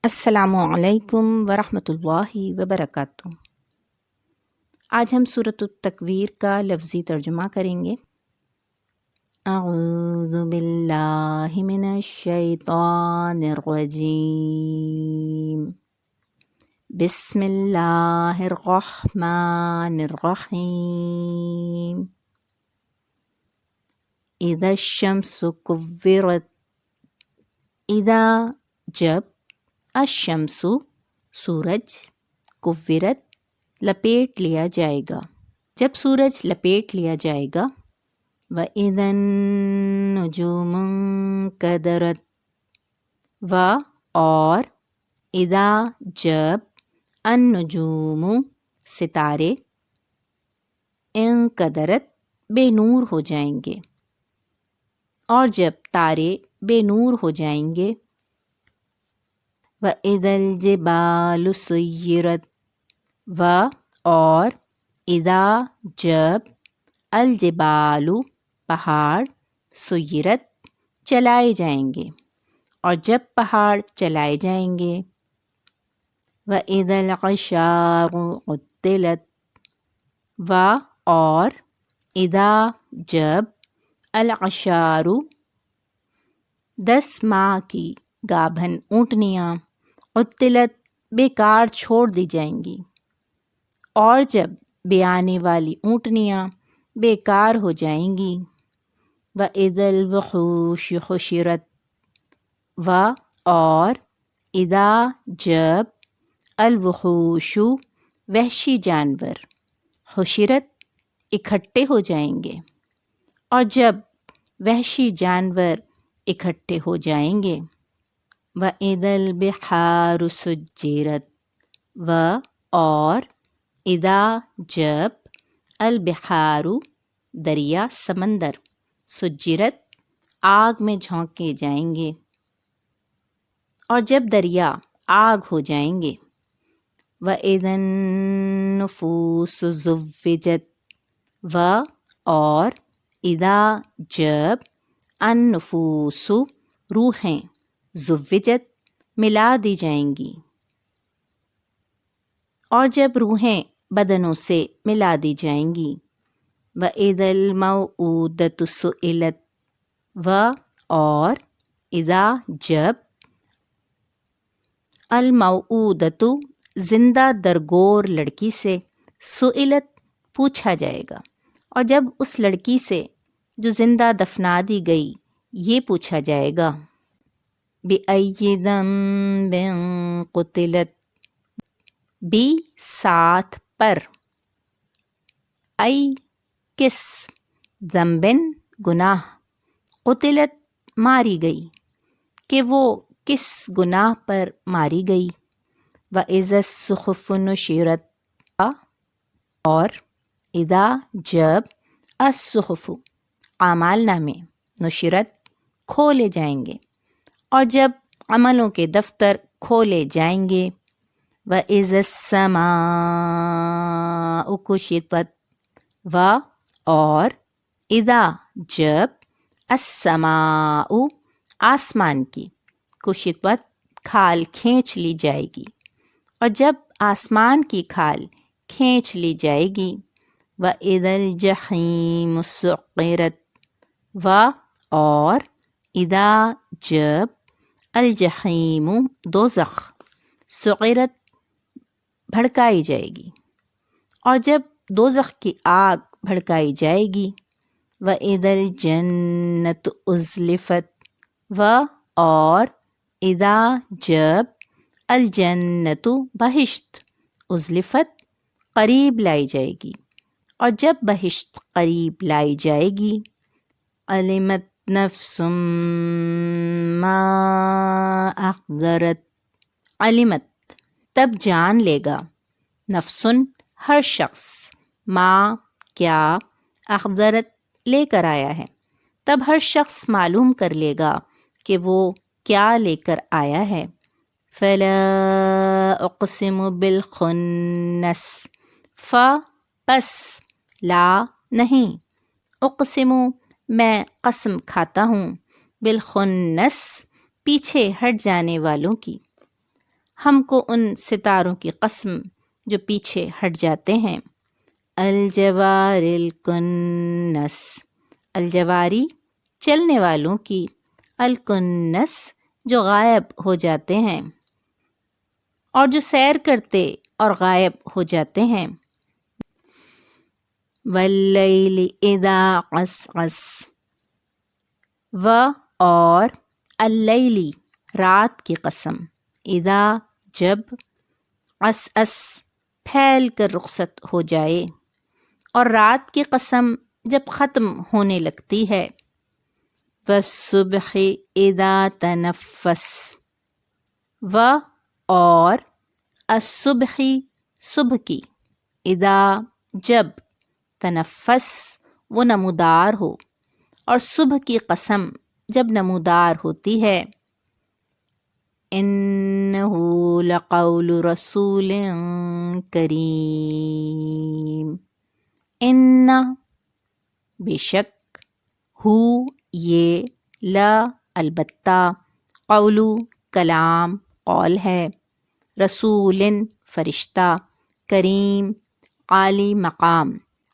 السلام علیکم ورحمۃ اللہ وبرکاتہ۔ آج ہم سورۃ التکویر کا لفظی ترجمہ کریں گے۔ اعوذ باللہ من الشیطان الرجیم، بسم اللہ الرحمن الرحیم۔ اذا الشمس کورت، اذا جب، الشمس سورج، کورت لپیٹ لیا جائے گا، جب سورج لپیٹ لیا جائے گا۔ وَإِذَا النُّجُومُ انكَدَرَتْ، اور اذا جب، النجوم ستارے، انکدرت بے نور ہو جائیں گے، اور جب تارے بے نور ہو جائیں گے۔ وَإِذَا الْجِبَالُ سُيِّرَتْ، اور اذا جب، الجبال پہاڑ، سیرت چلائے جائیں گے، اور جب پہاڑ چلائے جائیں گے۔ وَإِذَا الْعِشَارُ عُطِّلَتْ، اور اذا جب، العشار 10 ماہ کی گابھن اونٹنیاں، عطلت بیکار چھوڑ دی جائیں گی، اور جب بیانے والی اونٹنیاں بیکار ہو جائیں گی۔ وَإِذَا الْوُحُوشُ حُشِرَتْ، اور اذا جب، الوحوش وحشی جانور، حشرت اکٹھے ہو جائیں گے، اور جب وحشی جانور اکٹھے ہو جائیں گے۔ وَإِذَا الْبِحَارُ سُجِّرَتْ، اور اذا جب، البحار دریا، سمندر، سجرت آگ میں جھونکے جائیں گے، اور جب دریا آگ ہو جائیں گے۔ وَإِذَا النُّفُوسُ زُوِّجَتْ، اور اذا جب، النفوس روحیں، زوجت ملا دی جائیں گی، اور جب روحیں بدنوں سے ملا دی جائیں گی۔ وَإِذَا الْمَوْءُودَةُ سُئِلَتْ، اور اذا جب، الموءودۃ زندہ درگور لڑکی سے، سئلت پوچھا جائے گا، اور جب اس لڑکی سے جو زندہ دفنا دی گئی یہ پوچھا جائے گا۔ بِأَيِّ ذَنبٍ قُتِلَتْ، بھی ساتھ پر، ای کس، ذنبن گناہ، قتلت ماری گئی، کہ وہ کس گناہ پر ماری گئی۔ وَإِذَا الصُّحُفُ نُشِرَتْ، اور اذا جب، الصحف اعمال نامے، نشرت کھولے جائیں گے، اور جب عملوں کے دفتر کھولے جائیں گے۔ وَإِذَا السَّمَاءُ كُشِطَتْ، اور اذا جب، السماء آسمان کی، کشطت کھال کھینچ لی جائے گی، اور جب آسمان کی کھال کھینچ لی جائے گی۔ وَإِذَا الْجَحِيمُ سُعِّرَتْ، اور اذا جب، الجحیم دوزخ، سعرت بھڑکائی جائے گی، اور جب دوزخ کی آگ بھڑکائی جائے گی۔ وَإِذَا الْجَنَّةُ أُزْلِفَتْ، اور اذا جب، الجنت بہشت، أُزْلِفَت قریب لائی جائے گی، اور جب بہشت قریب لائی جائے گی۔ عَلِمَتْ نَفْسٌ مَّا أَحْضَرَتْ، علمت تب جان لے گا، نفسن ہر شخص، ما کیا، احضرت لے کر آیا ہے، تب ہر شخص معلوم کر لے گا کہ وہ کیا لے کر آیا ہے۔ فَلَا أُقْسِمُ بِالْخُنَّسِ، پس، لا نہیں، اقسم میں قسم کھاتا ہوں، بالخنس پیچھے ہٹ جانے والوں کی، ہم کو ان ستاروں کی قسم جو پیچھے ہٹ جاتے ہیں۔ الجوار الکنس، الجواری چلنے والوں کی، الکنس جو غائب ہو جاتے ہیں اور جو سیر کرتے اور غائب ہو جاتے ہیں۔ واللیل اذا عسعس، و اور اللیلی رات کی قسم، اذا جب، عسعس پھیل کر رخصت ہو جائے، اور رات کی قسم جب ختم ہونے لگتی ہے۔ والصبح اذا تنفس، و اور الصبح صبح کی، اذا جب، تنفس وہ نمودار ہو، اور صبح کی قسم جب نمودار ہوتی ہے۔ انہ لقول رسول کریم، ان بے شک، ہو یہ، لا البتہ، قول کلام قول ہے، رسول فرشتہ، کریم عالی مقام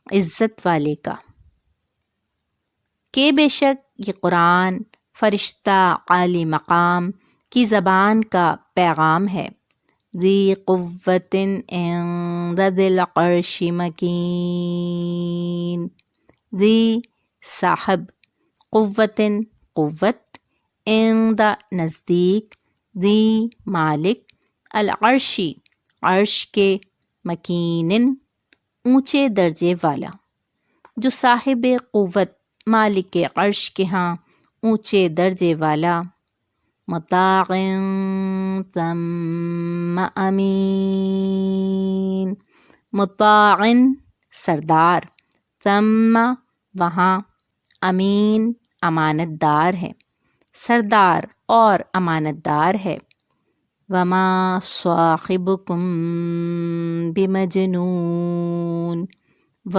عزت والے کا، کہ بے شک یہ قرآن فرشتہ عالی مقام کی زبان کا پیغام ہے۔ ذی قوت عند ذی العرش مکین، ذی صاحب، قوت قوت، عند نزدیک، ذی مالک، العرشی عرش کے، مکین اونچے درجے والا، جو صاحب قوت مالک عرش کے ہاں اونچے درجے والا۔ مطاع ثم امین، مطاع سردار، ثم وہاں، امین امانت دار ہے، سردار اور امانت دار ہے۔ وما صاحبکم بمجنون، و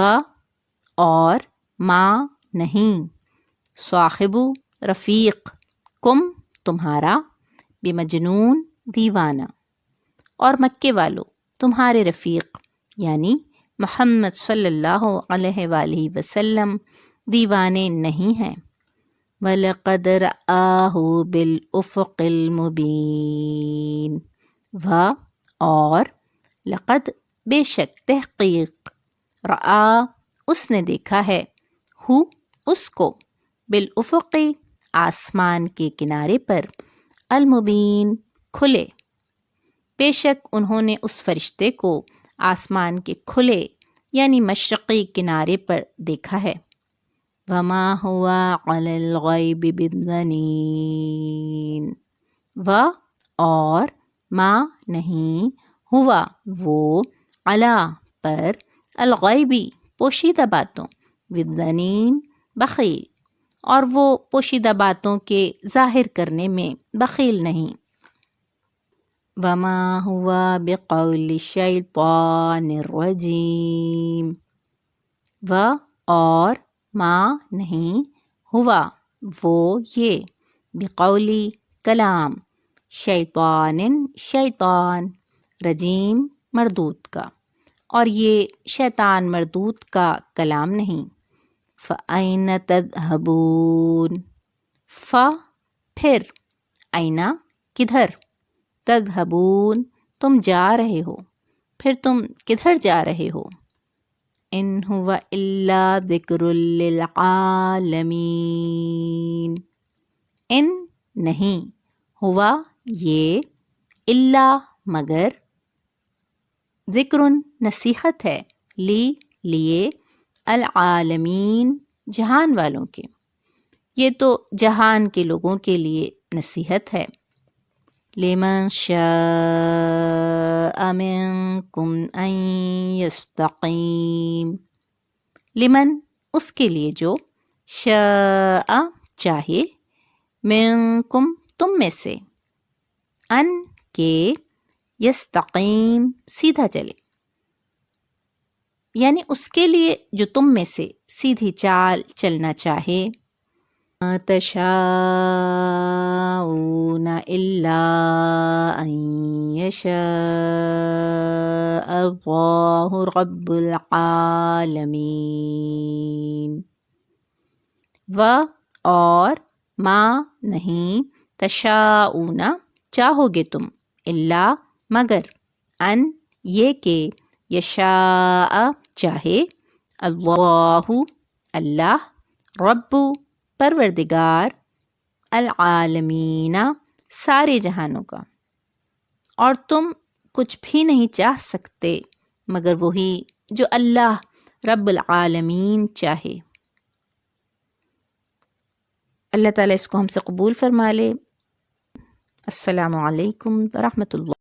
اور ما نہیں، صاحب رفیق، کم تمہارا، بمجنون دیوانہ، اور مکے والو تمہارے رفیق یعنی محمد صلی اللہ علیہ وآلہ وسلم دیوانے نہیں ہیں۔ وَلَقَدْ رَآهُ بِالْأُفُقِ الْمُبِينِ، و اور لقد بے شک تحقیق، رآ اس نے دیکھا ہے، ہو اس کو، بالافق آسمان کے کنارے پر، المبین کھلے، بے شک انہوں نے اس فرشتے کو آسمان کے کھلے یعنی مشرقی کنارے پر دیکھا ہے۔ وما هو علی الغیب بضنین، و اور ما نہیں، ہوا وہ، علی پر، الغیبی پوشیدہ باتوں، بضنین بخیل، اور وہ پوشیدہ باتوں کے ظاہر کرنے میں بخیل نہیں۔ وما هو بقول الشیطان الرجیم، و اور ما نہیں، ہوا وہ یہ، بقولی کلام، شیطان شیطان، رجیم مردود کا، اور یہ شیطان مردود کا کلام نہیں۔ فَأَيْنَ تَذْهَبُونَ، پھر، أَيْنَ کدھر، تذہبون تم جا رہے ہو، پھر تم کدھر جا رہے ہو۔ إِنْ هُوَ إِلَّا ذِكْرٌ لِّلْعَالَمِينَ، ان نہیں، ہوا یہ، الا مگر، ذکر نصیحت ہے، لیے، العالمین جہان والوں کے، یہ تو جہان کے لوگوں کے لیے نصیحت ہے۔ لمن شاء منکم ان یستقیم، لمن اس کے لیے جو، شاء چاہے، منکم تم میں سے، ان کے، یستقیم سیدھا چلے، یعنی اس کے لیے جو تم میں سے سیدھی چال چلنا چاہے۔ تشاءون إلا أن يشاء الله رب العالمین۔ و اور ما نہیں، تشاؤون چاہو گے تم، الا مگر، ان یہ کہ، یشاء چاہے، اللہ اللہ، رب پروردگار، العالمین سارے جہانوں کا، اور تم کچھ بھی نہیں چاہ سکتے مگر وہی جو اللہ رب العالمین چاہے۔ اللہ تعالیٰ اس کو ہم سے قبول فرما لے۔ السلام علیکم ورحمۃ اللہ۔